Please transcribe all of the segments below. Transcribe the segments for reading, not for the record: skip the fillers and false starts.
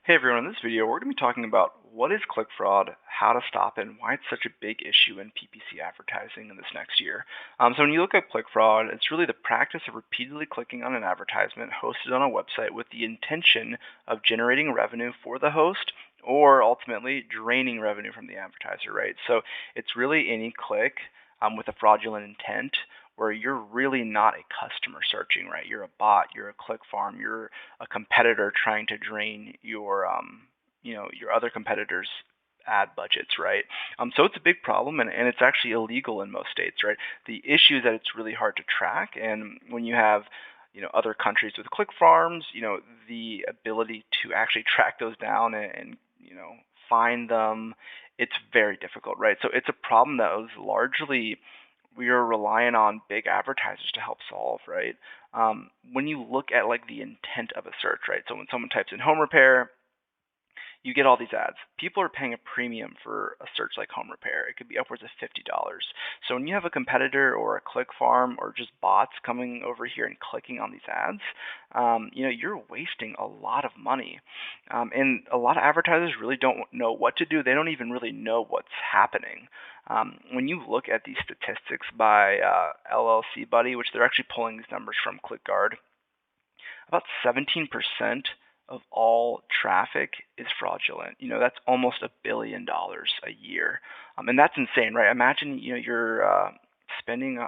Hey everyone, in this video we're going to be talking about what is click fraud, how to stop it, and why it's such a big issue in PPC advertising in this next year. So when you look at click fraud, it's really the practice of repeatedly clicking on an advertisement hosted on a website with the intention of generating revenue for the host or ultimately draining revenue from the advertiser, right? So it's really any click with a fraudulent intent where you're really not a customer searching, right? You're a bot, you're a click farm, you're a competitor trying to drain your other competitors' ad budgets, right? So it's a big problem, and it's actually illegal in most states, right? The issue is that it's really hard to track, and when you have other countries with click farms, the ability to actually track those down and find them, it's very difficult, right? So it's a problem that was largely we are relying on big advertisers to help solve, right? When you look at like the intent of a search, right? So when someone types in home repair, you get all these ads. People are paying a premium for a search like home repair. It could be upwards of $50. So when you have a competitor or a click farm or just bots coming over here and clicking on these ads, you're wasting a lot of money. And a lot of advertisers really don't know what to do. They don't even really know what's happening. When you look at these statistics by LLC Buddy, which they're actually pulling these numbers from ClickGuard, about 17% of all traffic is fraudulent. That's almost $1 billion a year. And that's insane, right? Imagine, you're spending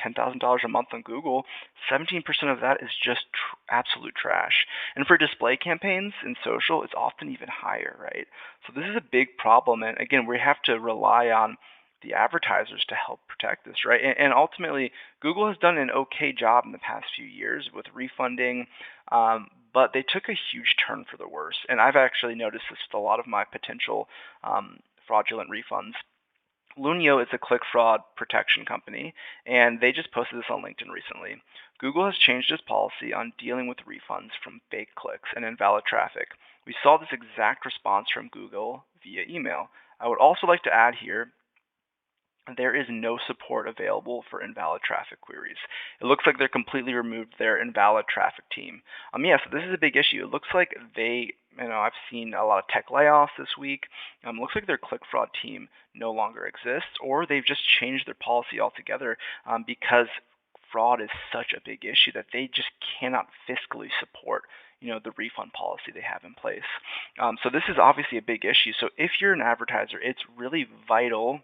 $10,000 a month on Google. 17% of that is just absolute trash. And for display campaigns in social, it's often even higher, right? So this is a big problem. And again, we have to rely on the advertisers to help protect this, right? And ultimately, Google has done an okay job in the past few years with refunding, but they took a huge turn for the worse. And I've actually noticed this with a lot of my potential fraudulent refunds. Lunio is a click fraud protection company, and they just posted this on LinkedIn recently. Google has changed its policy on dealing with refunds from fake clicks and invalid traffic. We saw this exact response from Google via email. I would also like to add here there is no support available for invalid traffic queries. It looks like they're completely removed their invalid traffic team. So this is a big issue. It looks like I've seen a lot of tech layoffs this week. Looks like their click fraud team no longer exists, or they've just changed their policy altogether because fraud is such a big issue that they just cannot fiscally support the refund policy they have in place. So this is obviously a big issue. So if you're an advertiser, it's really vital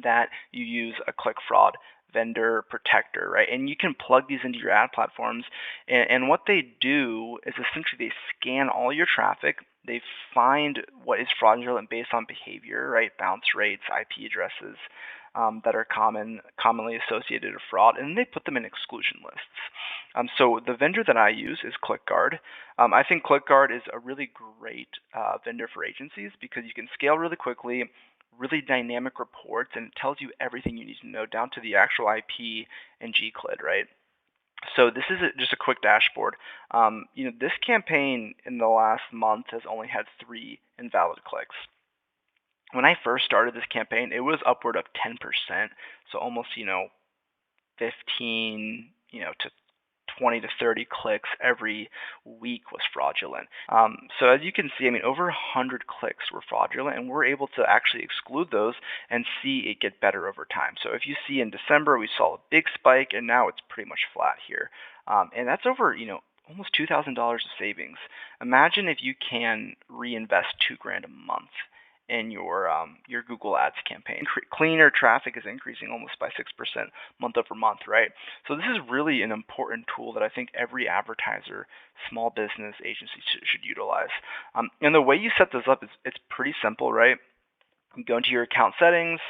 that you use a click fraud vendor protector, right? And you can plug these into your ad platforms. And what they do is essentially they scan all your traffic. They find what is fraudulent based on behavior, right? Bounce rates, IP addresses that are commonly associated with fraud, and they put them in exclusion lists. So the vendor that I use is ClickGuard. I think ClickGuard is a really great vendor for agencies because you can scale really quickly, really dynamic reports, and it tells you everything you need to know down to the actual IP and GCLID, right? So this is just a quick dashboard. This campaign in the last month has only had 3 invalid clicks. When I first started this campaign, it was upward of 10%, so almost 15 to 20 to 30 clicks every week was fraudulent. So as you can see, over 100 clicks were fraudulent, and we're able to actually exclude those and see it get better over time. So if you see in December, we saw a big spike, and now it's pretty much flat here. And that's over, almost $2,000 of savings. Imagine if you can reinvest $2,000 a month in your Google Ads campaign. Cleaner traffic is increasing almost by 6% month over month, right? So this is really an important tool that I think every advertiser, small business agency should utilize. And the way you set this up is it's pretty simple, right? You go into your account settings,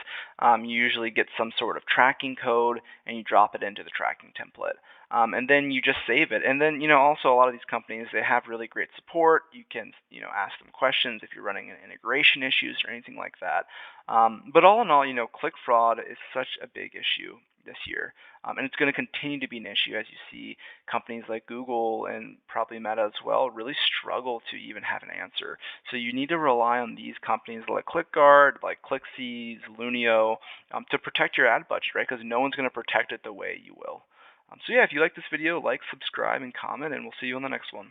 you usually get some sort of tracking code, and you drop it into the tracking template. And then you just save it. And then, also a lot of these companies, they have really great support. You can, ask them questions if you're running into integration issues or anything like that. But all in all, click fraud is such a big issue this year. And it's going to continue to be an issue as you see companies like Google and probably Meta as well really struggle to even have an answer. So you need to rely on these companies like ClickGuard, like ClickSees, Lunio, to protect your ad budget, right? Because no one's going to protect it the way you will. So yeah, if you like this video, like, subscribe, and comment, and we'll see you on the next one.